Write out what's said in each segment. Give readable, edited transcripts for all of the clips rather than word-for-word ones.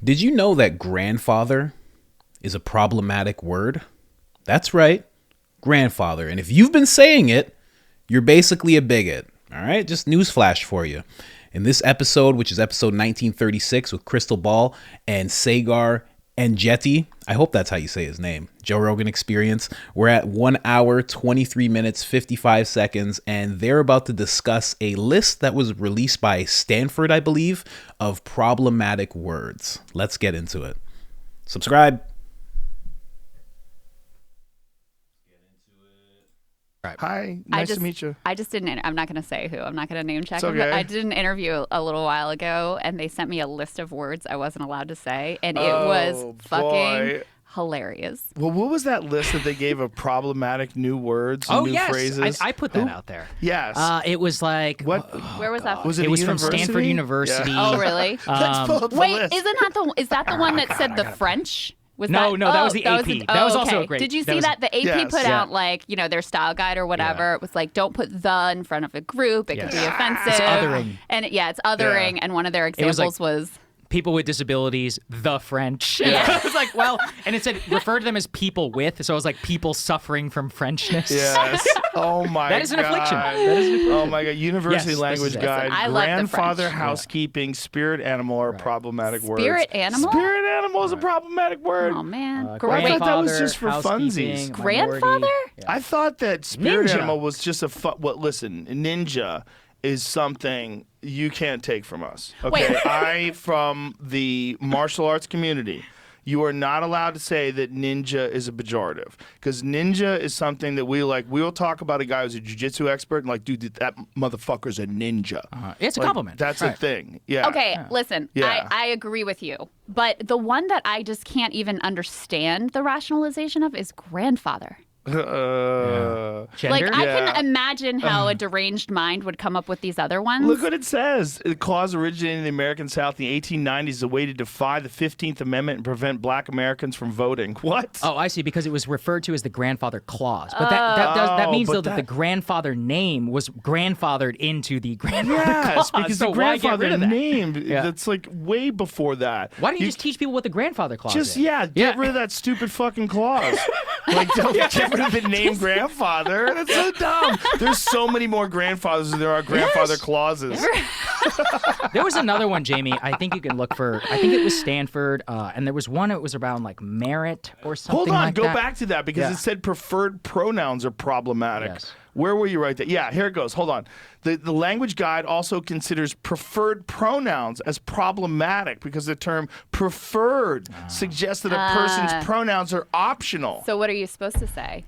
Did you know that grandfather is a problematic word? That's right, grandfather. And if you've been saying it, you're basically a bigot. All right, just newsflash for you. In this episode, which is episode 1936 with Crystal Ball and Sagar Enjeti, I hope that's how you say his name, Joe Rogan Experience, we're at 1 hour, 23 minutes, 55 seconds, and they're about to discuss a list that was released by Stanford, I believe, of problematic words. Let's get into it. Subscribe. Hi, nice to meet you. I just didn't. I'm not going to say who. I'm not going to name check It's him. okay. But I did an interview a little while ago, and they sent me a list of words I wasn't allowed to say, and it was fucking hilarious. Well, what was that list that they gave of problematic new words and new phrases? I put that out there. Yes. It was like What? Where was that? Was it a was from university? Stanford University. Yeah. Oh, really? Let's pull up the Wait, list. is that the one that said the French? Was No, that, no, that was the AP. That was also okay. a great- Did you that see was- that? The AP Yes. put Yeah. out their style guide or whatever. Yeah. It was like, don't put the in front of a group. It could be Yes. offensive. It's othering. And it's othering. Yeah. And one of their It was like- examples was people with disabilities, the French. Yeah. It was like, well, and it said refer to them as people with, so it was like people suffering from Frenchness. Yes. Oh my god. That is an affliction. That is an affliction. Oh my god. University Yes, language this is it. guide. I love the Grandfather, French. housekeeping, spirit animal are problematic words. spirit animal. Spirit animal is a problematic word. Oh man, I thought that was grandfather, just for housekeeping, funsies. grandfather. minority. I thought that spirit Ninja. animal was just a listen, ninja is something you can't take from us. Okay. Wait. From the martial arts community, you are not allowed to say that ninja is a pejorative, because ninja is something that we'll talk about a guy who's a jiu-jitsu expert and dude, that motherfucker's a ninja. It's a compliment. That's a Right. thing. Yeah. Okay, listen, Yeah. I agree with you. But the one that I just can't even understand the rationalization of is grandfather. Gender? Like, I Yeah. can imagine how a deranged mind would come up with these other ones. Look what it says. The clause originated in the American South in the 1890s as a way to defy the 15th Amendment and prevent black Americans from voting. What? Oh, I see, because it was referred to as the grandfather clause. But that means, but though, that the grandfather name was grandfathered into the grandfather Yes, clause. because so the why get grandfather rid of that? name, Yeah. that's way before that. Why don't you just teach people what the grandfather clause Just, is? get rid of that stupid fucking clause. Don't get rid of the name grandfather. That's so dumb. There's so many more grandfathers than there are grandfather clauses. There was another one, Jamie. I think you can look for. I think it was Stanford, and there was one. It was around merit or something. Hold on, like go that. back to that because Yeah. it said preferred pronouns are problematic. Yes. Where were you right there? Yeah, here it goes. Hold on. The language guide also considers preferred pronouns as problematic because the term preferred suggests that a person's pronouns are optional. So what are you supposed to say?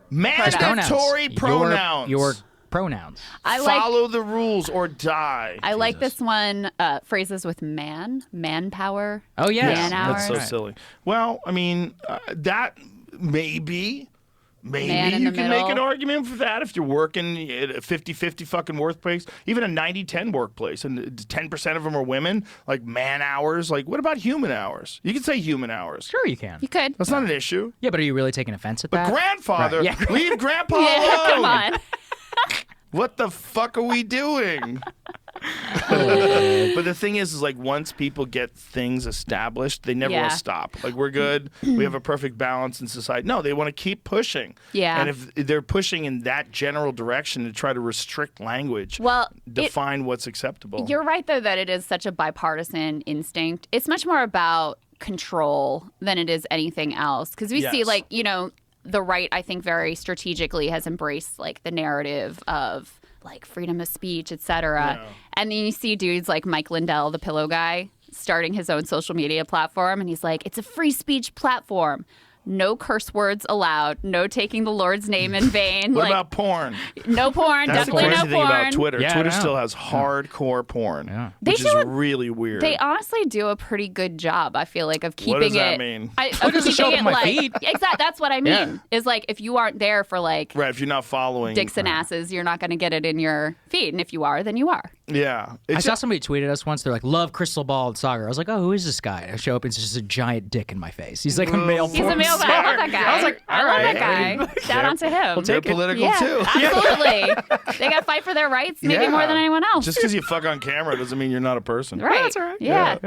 Mandatory pronouns. Your pronouns. I like Follow the rules or die. I like this one, phrases with manpower. Oh, yes. Man That's so hours. silly. Well, I mean, that maybe Man in you the can make an middle. argument for that if you're working at a 50-50 fucking workplace, even a 90-10 workplace, and 10% of them are women, like man hours. Like, what about human hours? You can say human hours. Sure, you can. You could. That's not an issue. Yeah, but are you really taking offense at But that? grandfather, Right, yeah. leave grandpa Yeah, alone. come on. What the fuck are we doing? But the thing is once people get things established, they never want Yeah. to stop. We're good. We have a perfect balance in society. No, they want to keep pushing. Yeah. And if they're pushing in that general direction to try to restrict language, Well, define what's acceptable. You're right, though, that it is such a bipartisan instinct. It's much more about control than it is anything else. Because we see, Yes. the right, I think, very strategically has embraced, the narrative of, freedom of speech, et cetera. Yeah. And then you see dudes like Mike Lindell, the pillow guy, starting his own social media platform. And he's like, it's a free speech platform. No curse words allowed. No taking the Lord's name in vain. What about porn? No porn. That's the Definitely crazy no thing porn. about Twitter. Yeah, I Twitter know. still has hardcore porn, They which do is a- really weird. They honestly do a pretty good job, I feel like, of keeping does that it. mean? Of doesn't show up keeping on it, my feed. Exactly. That's what I mean. Yeah. Is if you aren't there for right, if you're not following. dicks and asses, you're not going to get it in your feed. And if you are, then you are. Yeah. I It's saw somebody tweeted us once. They're like, "Love Crystal Ball and Sagar." I was like, "Oh, who is this guy?" I show up and it's just a giant dick in my face. He's like a male. He's a porn male guy. star. I love that guy. I was like, I love that guy. Shout out to him. They're political yeah, too. absolutely. They got to fight for their rights maybe more than anyone else. Just because you fuck on camera doesn't mean you're not a person. right. that's all right. Yeah.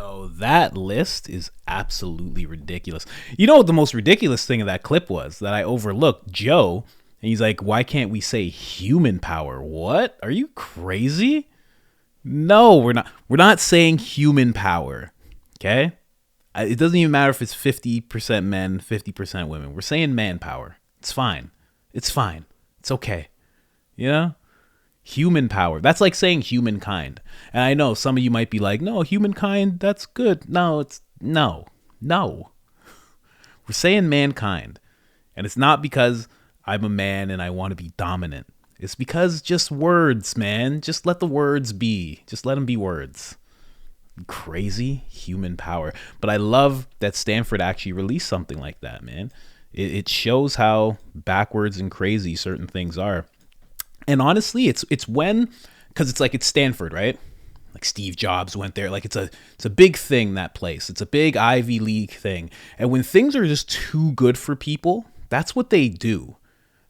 Yo, that list is absolutely ridiculous. You know what the most ridiculous thing of that clip was that I overlooked? Joe, and he's like, why can't we say human power? What? Are you crazy? No, we're not. We're not saying human power. Okay? It doesn't even matter if it's 50% men, 50% women. We're saying manpower. It's fine. It's fine. It's okay. You know? Human power. That's like saying humankind. And I know some of you might be like, no, humankind, that's good. No, it's no. We're saying mankind. And it's not because I'm a man and I want to be dominant. It's because just words, man. Just let the words be. Just let them be words. Crazy human power. But I love that Stanford actually released something like that, man. It shows how backwards and crazy certain things are. And honestly, it's when, because it's like it's Stanford, right? Like Steve Jobs went there. Like it's a big thing, that place. It's a big Ivy League thing. And when things are just too good for people, that's what they do.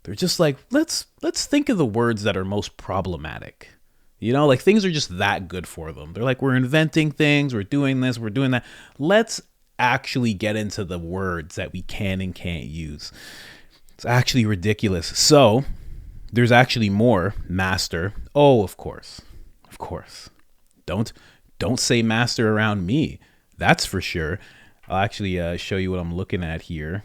They're just like, let's think of the words that are most problematic. You know, like things are just that good for them. They're like, we're inventing things, we're doing this, we're doing that. Let's actually get into the words that we can and can't use. It's actually ridiculous. So there's actually more. Master. Oh, of course. Don't say master around me. That's for sure. I'll actually show you what I'm looking at here.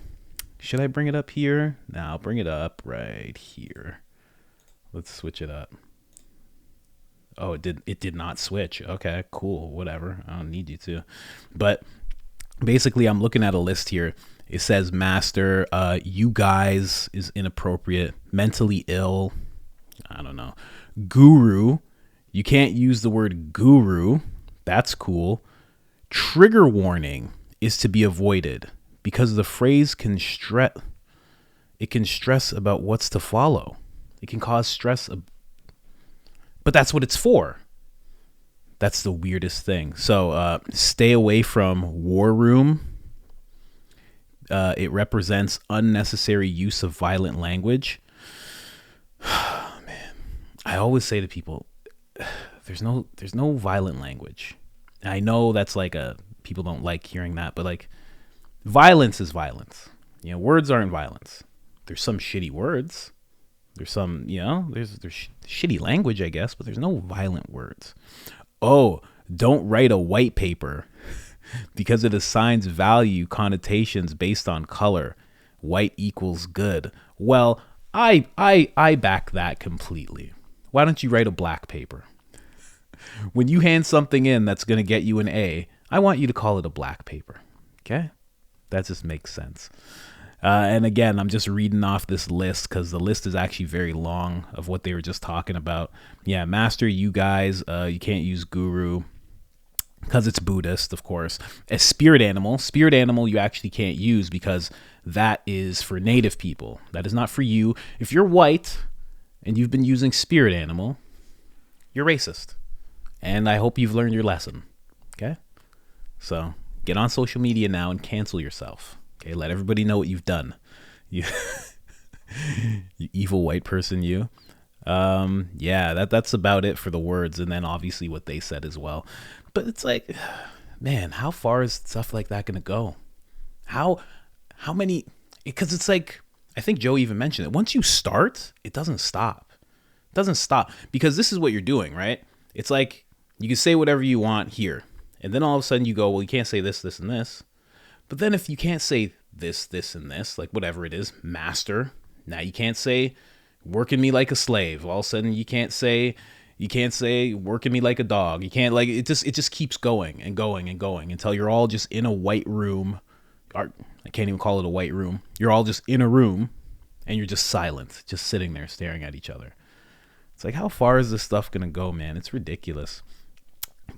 Should I bring it up here? No, I'll bring it up right here. Let's switch it up. Oh, it did not switch. Okay, cool. Whatever. I don't need you to. But basically, I'm looking at a list here. It says master, you guys is inappropriate, mentally ill, I don't know, guru, you can't use the word guru, that's cool, trigger warning is to be avoided because the phrase can stress about what's to follow. It can cause stress, but that's what it's for. That's the weirdest thing. So stay away from war room. It represents unnecessary use of violent language. Man, I always say to people, there's no violent language. And I know that's like people don't like hearing that, but like violence is violence. You know, words aren't violence. There's some shitty words. There's some, you know, there's shitty language, I guess, but there's no violent words. Oh, don't write a white paper. Because it assigns value connotations based on color. White equals good. Well, I back that completely. Why don't you write a black paper? When you hand something in that's going to get you an A, I want you to call it a black paper. Okay? That just makes sense. And again, I'm just reading off this list because the list is actually very long of what they were just talking about. Yeah, master, you guys, you can't use guru. Because it's Buddhist, of course. A spirit animal you actually can't use because that is for native people. That is not for you. If you're white and you've been using spirit animal, you're racist. And I hope you've learned your lesson. Okay? So get on social media now and cancel yourself. Okay? Let everybody know what you've done. You, you evil white person, you. Yeah, that's about it for the words. And then obviously what they said as well. But it's like, man, how far is stuff like that going to go? How many, because it's like, I think Joe even mentioned it. Once you start, it doesn't stop. It doesn't stop because this is what you're doing, right? It's like you can say whatever you want here. And then all of a sudden you go, well, you can't say this, this, and this. But then if you can't say this, this, and this, like whatever it is, master, now you can't say working me like a slave. All of a sudden you can't say working me like a dog. You can't, like, it just keeps going and going and going until you're all just in a white room. Or, I can't even call it a white room. You're all just in a room and you're just silent, just sitting there staring at each other. It's like, how far is this stuff going to go, man? It's ridiculous.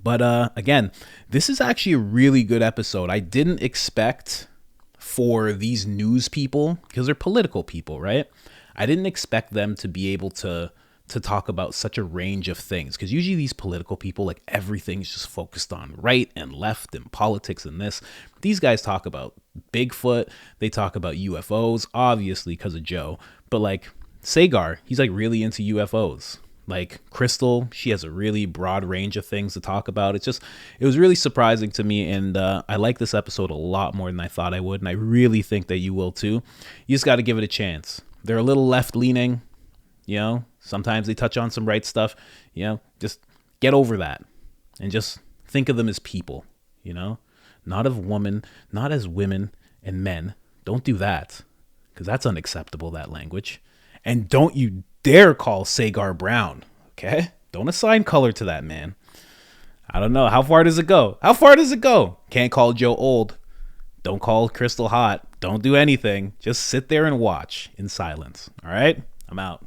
But again, this is actually a really good episode. I didn't expect for these news people, because they're political people, right? I didn't expect them to be able to talk about such a range of things, because usually these political people, like, everything's just focused on right and left and politics and this. These guys talk about Bigfoot, they talk about UFOs, obviously because of Joe, but like Sagar, he's like really into UFOs. Like Crystal, she has a really broad range of things to talk about. It was really surprising to me, and I like this episode a lot more than I thought I would, and I really think that you will too. You just got to give it a chance. They're a little left-leaning, sometimes they touch on some right stuff, just get over that and just think of them as people, not as women and men. Don't do that, because that's unacceptable, that language. And don't you dare call Sagar brown, okay? Don't assign color to that man. I don't know. How far does it go? Can't call Joe old. Don't call Crystal hot. Don't do anything. Just sit there and watch in silence, all right? I'm out.